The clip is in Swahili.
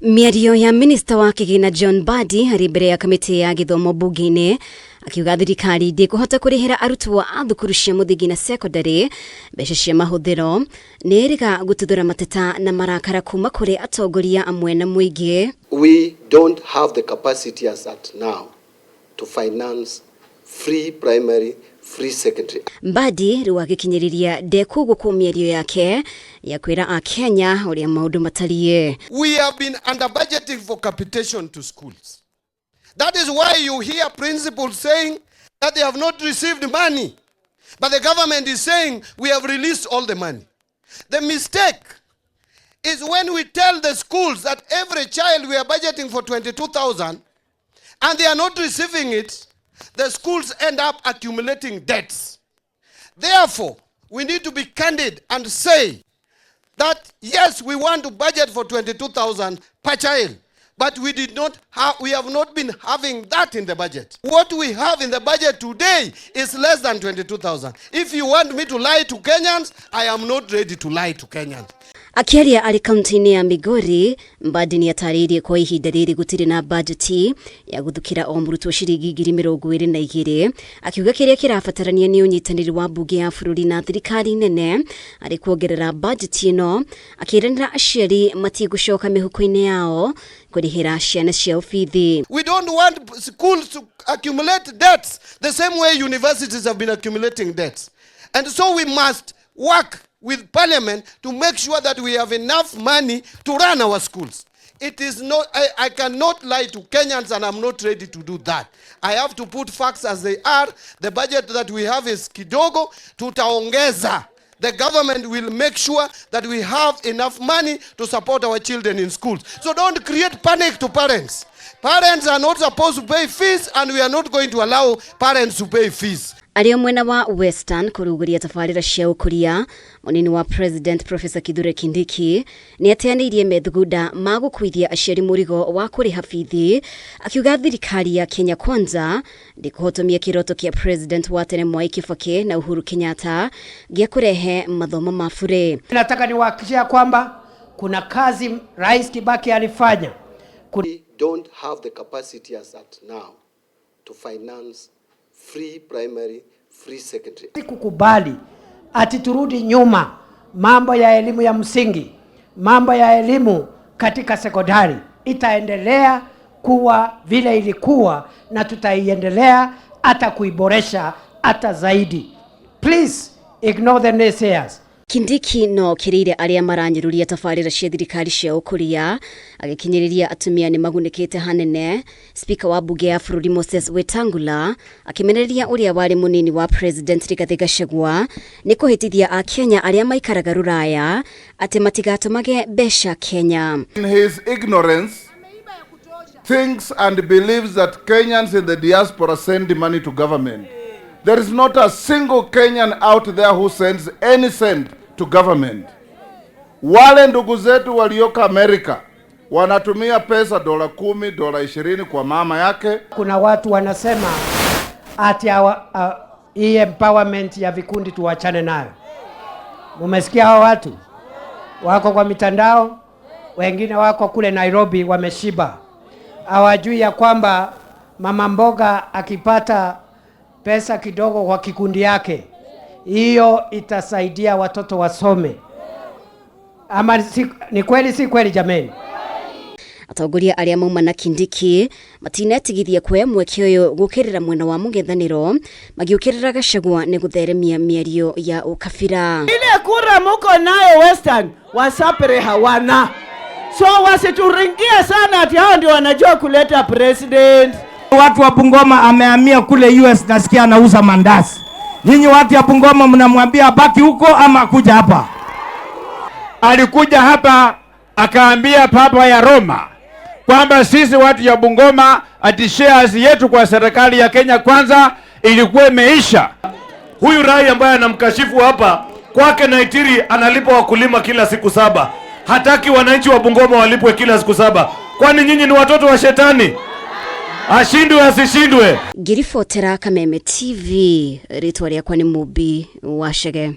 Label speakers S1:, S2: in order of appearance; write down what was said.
S1: Miario ya minista wa kigina John Mbadi hari mbere ya kamiti ya githomo bunge-ini akiuga thirikari ndikuhota kurihira arutwo a thukuru cia muthingi na secondary mbeca cia mahuthiro niriga gututhura mateta na marakara kuma kuri atongoria amwe na muingi.
S2: We don't have the capacity as at now to finance free primary, free secondary.
S1: Mbadi riu agikinyiriria ndekugu ku miario yake ya kwira a Kenya uria maundu matariye.
S3: We have been under budgeting for capitation to schools. That is why you hear principals saying that they have not received money. But the government is saying we have released all the money. The mistake is when we tell the schools that every child we are budgeting for 22,000 and they are not receiving it, the schools end up accumulating debts. Therefore, we need to be candid and say that yes, we want to budget for 22,000 per child. But we have not been having that in the budget. What we have in the budget today is less than 22,000. If you want me to lie to Kenyans, I am not ready to lie to Kenyans.
S1: Akiaria ari kaunti-ini ya Migori, Mbadi ni ataririe kwa ihinda riri gutiri na budgeti ya guthukira o murutwo ciringi 22,000 akiuga kiria kirabatarania ni unyitaniri wa bunge ya bururi na thirikari nene ari kuongerera budgeti ino akiranira aciari matigucoka mihuko-ini yao kurihira ciana cia bithi.
S3: We don't want schools to accumulate debts the same way universities have been accumulating debts. And so we must work with Parliament to make sure that we have enough money to run our schools. It is not, I cannot lie to Kenyans, and I'm not ready to do that. I have to put facts as they are. The budget that we have is kidogo, tutaongeza. The government will make sure that we have enough money to support our children in schools. So don't create panic to parents. Parents are not supposed to pay fees, and we are not going to allow parents to pay fees.
S1: Ario mwena wa Western kuruguria tafarira cia ukuria munini wa President Professor Kithure Kindiki ni ateanirie methuguda magukwithia aciari murigo wa kuriha bithi akiuga thirikari ya Kenya Kwanza ndikuhotomia kiroto kia President wa tene Mwai Kibaki na Uhuru Kenyatta gia kurehe mathomo ma bure.
S4: Nataka niwahakikishia kwamba kuna kazi Rais Kibaki alifanya.
S2: We don't have the capacity as at now to finance free primary, free secondary.
S4: Kukubali ati turudi nyuma mambo ya elimu ya msingi, mambo ya elimu katika sekondari itaendelea kuwa vile ilikuwa na tutaiendelea hata kuiboresha hata zaidi. Please ignore the naysayers.
S1: Kindiki no kirire aria maranyiruria tafarira cia thirikari cia ukuria agikinyiriria atumia ni magunikite hanene. Speaker wa bunge ya bururi Moses Wetangula akimenereria uria wari munini wa President Rigathi Gachagua ni kuhitithia a Kenya aria maikaraga ruraya ati matigatumage besha Kenya.
S5: In his ignorance, thinks and believes that Kenyans in the diaspora send money to government. There is not a single Kenyan out there who sends any cent to government. Wale ndugu zetu walioka Amerika wanatumia pesa $10, $20 kwa mama yake.
S4: Kuna watu wanasema ati hii empowerment ya vikundi tuachane nayo. Mumesikia hao watu? Wako kwa mitandao, wengine wako kule Nairobi wameshiba. Hawajui ya kwamba mama mboga akipata pesa kidogo kwa kikundi yake, hiyo itasaidia watoto wasome. Ama ni kweli si kweli jameni?
S1: Atongoria aria mauma na Kindiki matinetigithia kwe mweke uyu gukirira mwena wa mungethaniro magiukirira Gachagua ni gutheremia miario ya ukabira.
S6: Ile kura muko nayo Western wasapere hawana, so wasituringia sana ati hao ndio wanajua kuleta president.
S7: Watu wa Bungoma amehamia kule US, nasikia anauza mandazi. Nyinyi watu ya Bungoma mnamwambia baki huko ama kuja hapa?
S8: Alikuja hapa akaambia papa ya Roma kwamba sisi watu ya Bungoma ati shares yetu kwa serikali ya Kenya Kwanza ilikuwa imeisha.
S9: Huyu rai ambaye anamkashifu hapa kwake Naitiri analipa wakulima kila siku 7. Hataki wananchi wa Bungoma walipwe kila siku 7. Kwani nyinyi ni watoto wa shetani? Ashindwe asishindwe.
S1: Girifotera Kameme TV, ritwa riakwa ni Mubi Wachege.